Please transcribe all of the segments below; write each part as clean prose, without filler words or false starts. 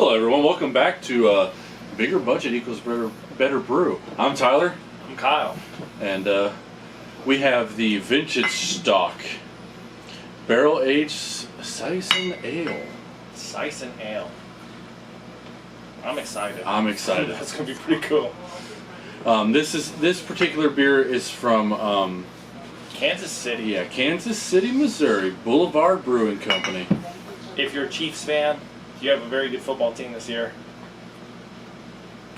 Hello everyone, welcome back to Bigger Budget Equals Better Brew. I'm Tyler. I'm Kyle. And we have the vintage stock barrel aged Saison Ale. Saison Ale. I'm excited. I'm excited. That's gonna be pretty cool. This particular beer is from Kansas City. Yeah, Kansas City, Missouri, Boulevard Brewing Company. If you're a Chiefs fan, you have a very good football team this year.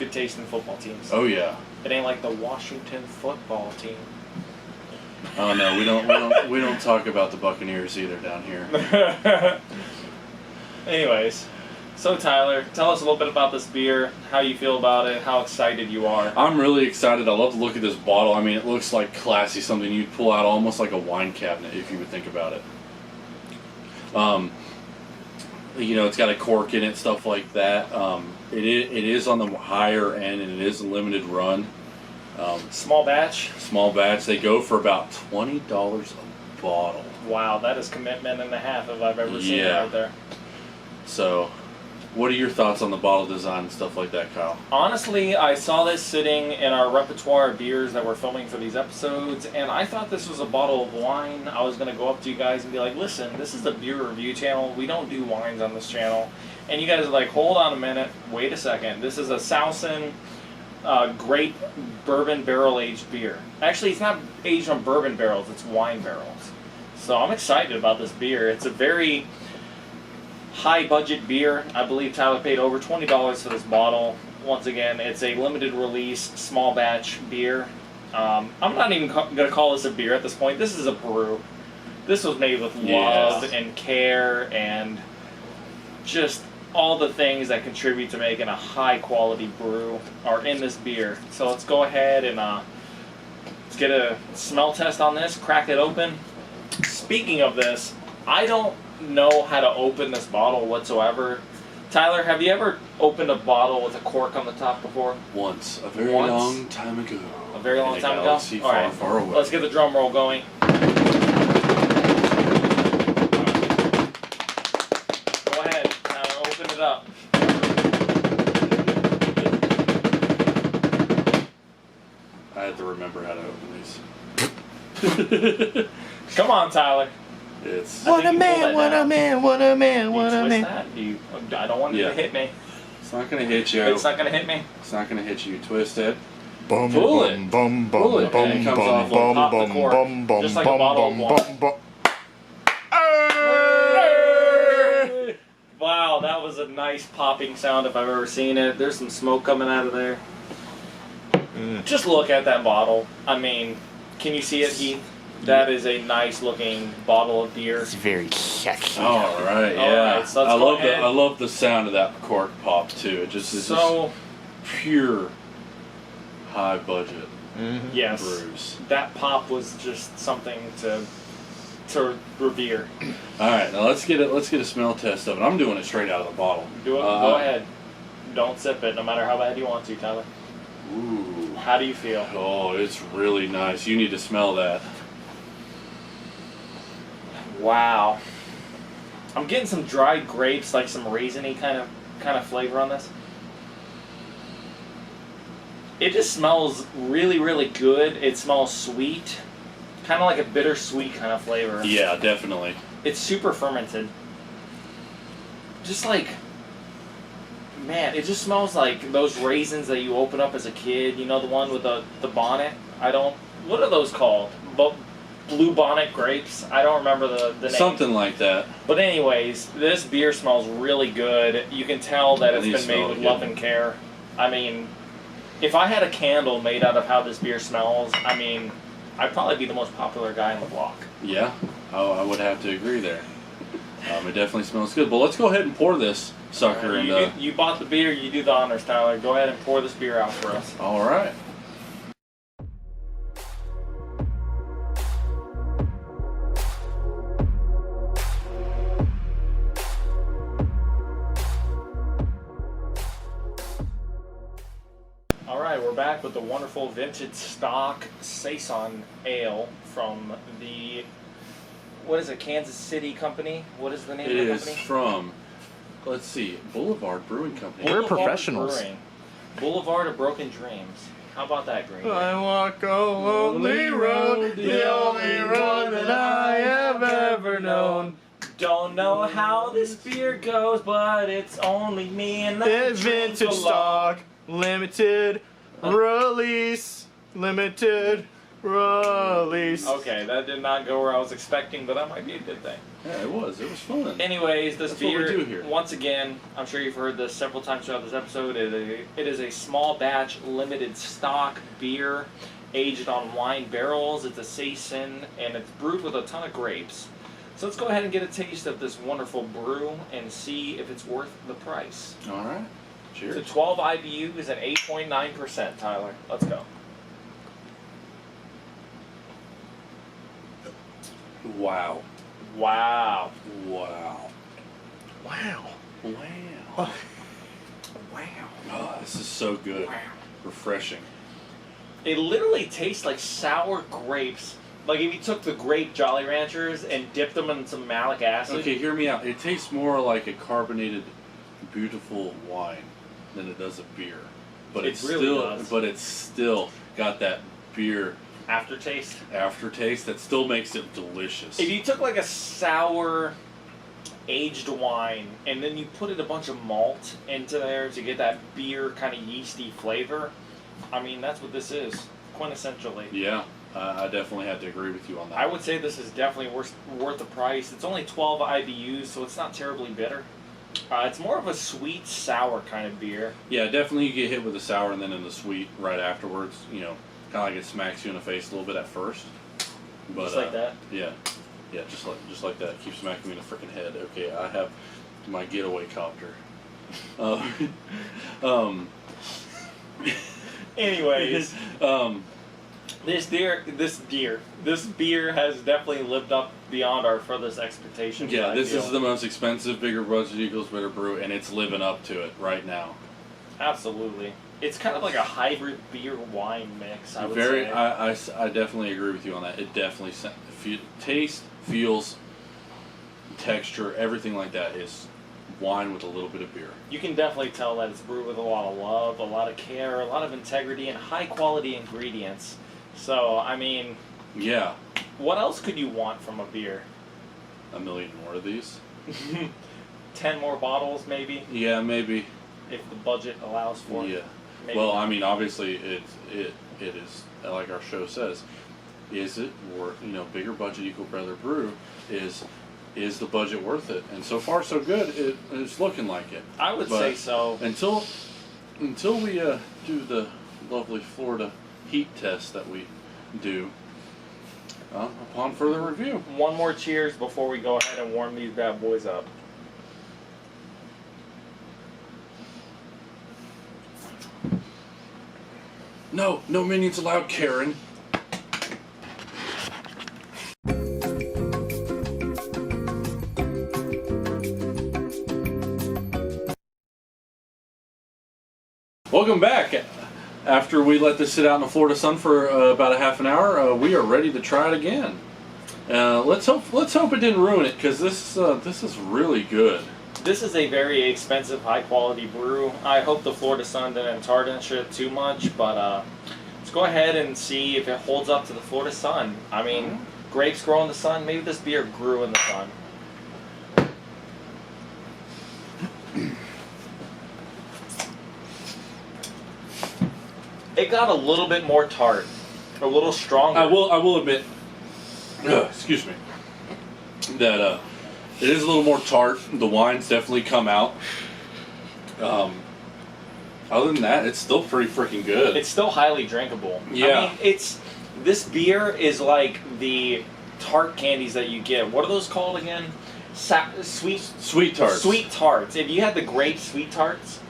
Good taste in football teams. Oh yeah. It ain't like the Washington football team. Oh no, we don't talk about the Buccaneers either down here. Anyways, so Tyler, tell us a little bit about this beer, how you feel about it, how excited you are. I'm really excited. I love to look at this bottle. I mean, it looks like classy, something you'd pull out almost like a wine cabinet if you would think about it. You know, it's got a cork in it, stuff like that. It is on the higher end, and it is a limited run. Small batch? Small batch. They go for about $20 a bottle. Wow, that is commitment and a half if I've ever seen it out there. So, what are your thoughts on the bottle design and stuff like that, Kyle? Honestly, I saw this sitting in our repertoire of beers that we're filming for these episodes, and I thought this was a bottle of wine. I was going to go up to you guys and be like, listen, this is the beer review channel. We don't do wines on this channel. And you guys are like, hold on a minute. Wait a second. This is a Saison grape bourbon barrel-aged beer. Actually, it's not aged on bourbon barrels. It's wine barrels. So I'm excited about this beer. It's a very high-budget beer. I believe Tyler paid over $20 for this bottle. Once again, it's a limited release, small batch beer. I'm not even going to call this a beer at this point. This is a brew. This was made with love and care and just all the things that contribute to making a high-quality brew are in this beer. So let's go ahead and let's get a smell test on this, crack it open. Speaking of this, I don't know how to open this bottle whatsoever. Tyler, have you ever opened a bottle with a cork on the top before? Once, a very long time ago. A very long time ago? Galaxy far, far away. Let's get the drum roll going. Go ahead, Tyler, open it up. I had to remember how to open these. Come on, Tyler. What a man, what a man, what a man, what a man. I don't want it to hit me. It's not going to hit you. It's not going to hit me. It's not going to hit you. Twist it. Bum, Pull bum, it. bum, Pull bum, it. bum, And it comes bum, off bum, pop the bum, cork. bum, bum, Just like a bum, bottle of bum, wine. bum, bum. Hey! Wow, that was a nice popping sound if I've ever seen it. There's some smoke coming out of there. Just look at that bottle. I mean, can you see it, Heath? That is a nice looking bottle of beer. It's very sexy. All right, yeah. All right, so let's go ahead. I love the sound of that cork pop too. It just is So, pure high budget yes, brews. that pop was just something to revere. All right, now let's get a smell test of it. I'm doing it straight out of the bottle. Do it. Go ahead. Don't sip it, no matter how bad you want to, Tyler. Ooh. How do you feel? Oh, it's really nice. You need to smell that. Wow. I'm getting some dried grapes, like some raisiny kind of flavor on this. It just smells really, really good. It smells sweet. Kind of like a bittersweet kind of flavor. Yeah, definitely. It's super fermented. Just like, man, it just smells like those raisins that you open up as a kid. You know, the one with the bonnet? What are those called? Blue bonnet grapes? I don't remember the name. Something like that. But anyways, this beer smells really good. You can tell that it's been made with love and care. I mean, if I had a candle made out of how this beer smells, I mean, I'd probably be the most popular guy on the block. Yeah, I would have to agree there. It definitely smells good. But let's go ahead and pour this sucker in. You bought the beer, you do the honors, Tyler. Go ahead and pour this beer out for us. All right. Alright, we're back with the wonderful vintage stock Saison Ale from the, what is it, Kansas City company? What is the name of the company? It is from let's see, Boulevard Brewing Company. We're Boulevard professionals. Brewing. Boulevard of Broken Dreams. How about that, Green? I walk a lonely road, the only road that I have ever known. Don't know how this beer goes, but it's only me and the It's vintage stock, limited release, limited release. Okay, that did not go where I was expecting, but that might be a good thing. Yeah, it was fun. Anyways, this That's what we beer, do here. once again, I'm sure you've heard this several times throughout this episode, it is a small batch, limited stock beer, aged on wine barrels. It's a saison, and it's brewed with a ton of grapes. So let's go ahead and get a taste of this wonderful brew and see if it's worth the price. All right. Cheers. It's a 12 IBU is at 8.9%, Tyler. Let's go. Wow. Wow. Wow. Wow. Wow. Wow. Oh, this is so good. Refreshing. It literally tastes like sour grapes. Like if you took the grape Jolly Ranchers and dipped them in some malic acid. Okay, hear me out. It tastes more like a carbonated, beautiful wine than it does a beer. But It it's really still, does. but it's still got that beer Aftertaste. aftertaste that still makes it delicious. If you took like a sour aged wine and then you put a bunch of malt into there to get that beer kind of yeasty flavor, I mean that's what this is, quintessentially. Yeah, I definitely have to agree with you on that. I would say this is definitely worth the price. It's only 12 IBUs, so it's not terribly bitter. It's more of a sweet sour kind of beer. Yeah, definitely you get hit with the sour and then in the sweet right afterwards. You know, kind of like it smacks you in the face a little bit at first. But, Just like that. Yeah, yeah, just like that. Keep smacking me in the freaking head. Okay, I have my getaway copter. Anyways, this beer has definitely lived up beyond our furthest expectations. Yeah, I this feel. is the most expensive, bigger budget equals better brew, and it's living up to it right now. Absolutely. It's kind of like a hybrid beer wine mix, I would Very, say. I definitely agree with you on that. It definitely taste, feels, texture, everything like that is wine with a little bit of beer. You can definitely tell that it's brewed with a lot of love, a lot of care, a lot of integrity, and high quality ingredients. So, I mean, Yeah, what else could you want from a beer? a million more of these. 10 more bottles, maybe, Yeah, maybe. if the budget allows for it. Yeah. Maybe Well, not. I mean, obviously, it is like our show says. Is it worth? You know, bigger budget equal better brew is the budget worth it? And so far, so good. It's looking like it. I would but say so. Until we do the lovely Florida heat test that we do upon further review. One more cheers before we go ahead and warm these bad boys up. No minions allowed, Karen. Welcome back. After we let this sit out in the Florida sun for about a half an hour, we are ready to try it again. Let's hope it didn't ruin it, because this is really good. This is a very expensive, high-quality brew. I hope the Florida sun didn't tarnish it too much, but let's go ahead and see if it holds up to the Florida sun. I mean, grapes grow in the sun. Maybe this beer grew in the sun. It got a little bit more tart, a little stronger. I will admit, excuse me, that it is a little more tart. The wines definitely come out. Other than that, it's still pretty freaking good. It's still highly drinkable. Yeah. I mean, this beer is like the tart candies that you get. What are those called again? Sweet tarts. Sweet tarts. If you had the grape sweet tarts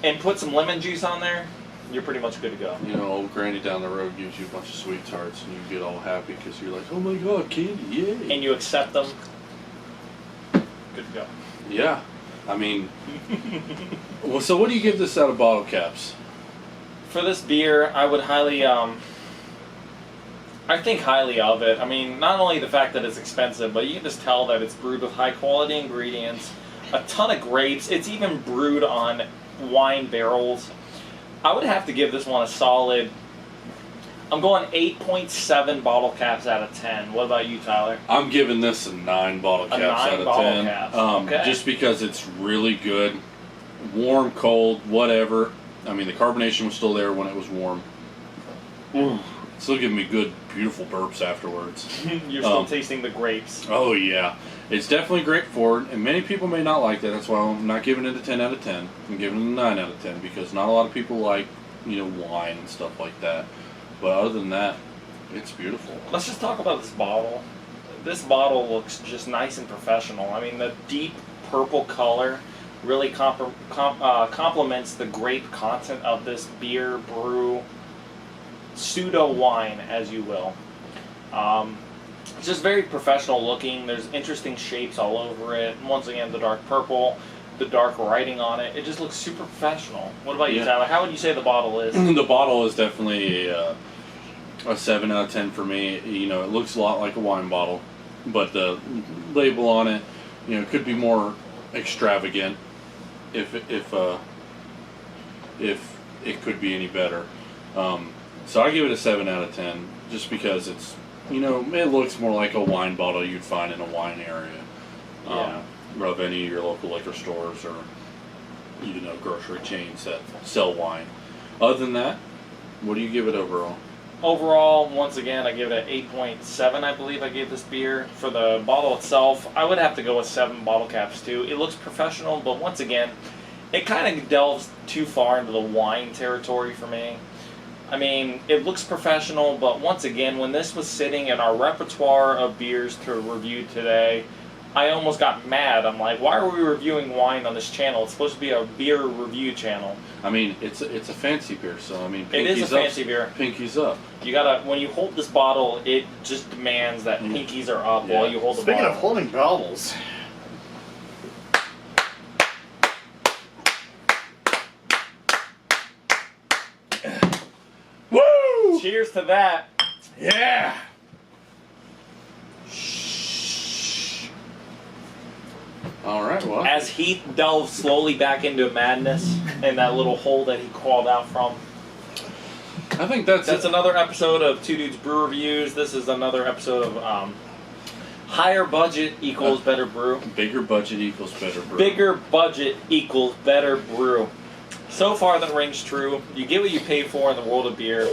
and put some lemon juice on there, you're pretty much good to go. You know, old granny down the road gives you a bunch of sweet tarts, and you get all happy because you're like, oh my god, candy, yay! And you accept them. Good to go. Yeah, I mean, well, so what do you give this out of bottle caps? For this beer, I would highly, I think highly of it. I mean, not only the fact that it's expensive, but you can just tell that it's brewed with high quality ingredients, a ton of grapes. It's even brewed on wine barrels. I would have to give this one a solid, I'm going 8.7 bottle caps out of 10. What about you, Tyler? I'm giving this a 9 bottle caps out of 10. Okay. Just because it's really good. Warm, cold, whatever. I mean, the carbonation was still there when it was warm. Still giving me good, beautiful burps afterwards. You're still tasting the grapes. Oh, yeah. It's definitely grape forward, and many people may not like that. That's why I'm not giving it a 10 out of 10. I'm giving it a 9 out of 10 because not a lot of people like, wine and stuff like that. But other than that, it's beautiful. Let's just talk about this bottle. This bottle looks just nice and professional. I mean, the deep purple color really complements the grape content of this beer, brew, pseudo wine, as you will. It's just very professional looking. There's interesting shapes all over it. Once again, the dark purple, the dark writing on it. It just looks super professional. What about you, Tyler? How would you say the bottle is? The bottle is definitely a 7 out of 10 for me. It looks a lot like a wine bottle, but the label on it, could be more extravagant if it could be any better. So I give it a 7 out of 10 just because it's, it looks more like a wine bottle you'd find in a wine area. Of any of your local liquor stores or, grocery chains that sell wine. Other than that, what do you give it overall? Overall, once again, I give it an 8.7, I believe I gave this beer. For the bottle itself, I would have to go with 7 bottle caps too. It looks professional, but once again, it kind of delves too far into the wine territory for me. I mean, it looks professional, but once again, when this was sitting in our repertoire of beers to review today, I almost got mad. I'm like, why are we reviewing wine on this channel? It's supposed to be a beer review channel. I mean, it's a fancy beer, so I mean, it is a fancy beer. Pinkies up. You gotta, when you hold this bottle, it just demands that pinkies are up while you hold the bottle. Speaking of holding bottles. Woo! Cheers to that. Yeah! All right, well. As Heath delves slowly back into madness in that little hole that he crawled out from. I think that's another episode of Two Dudes Brew Reviews. This is another episode of higher budget equals better brew. Bigger budget equals better brew. Bigger budget equals better brew. So far that rings true. You get what you pay for in the world of beer.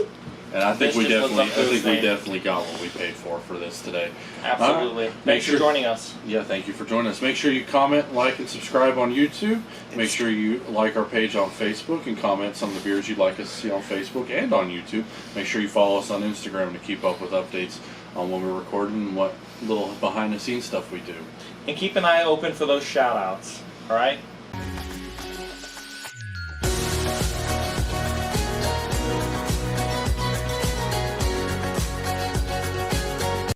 And I think we definitely got what we paid for this today. Absolutely. Right. Thanks for joining us. Yeah, thank you for joining us. Make sure you comment, like, and subscribe on YouTube. Make sure you like our page on Facebook and comment some of the beers you'd like us to see on Facebook and on YouTube. Make sure you follow us on Instagram to keep up with updates on when we're recording and what little behind-the-scenes stuff we do. And keep an eye open for those shout-outs. All right?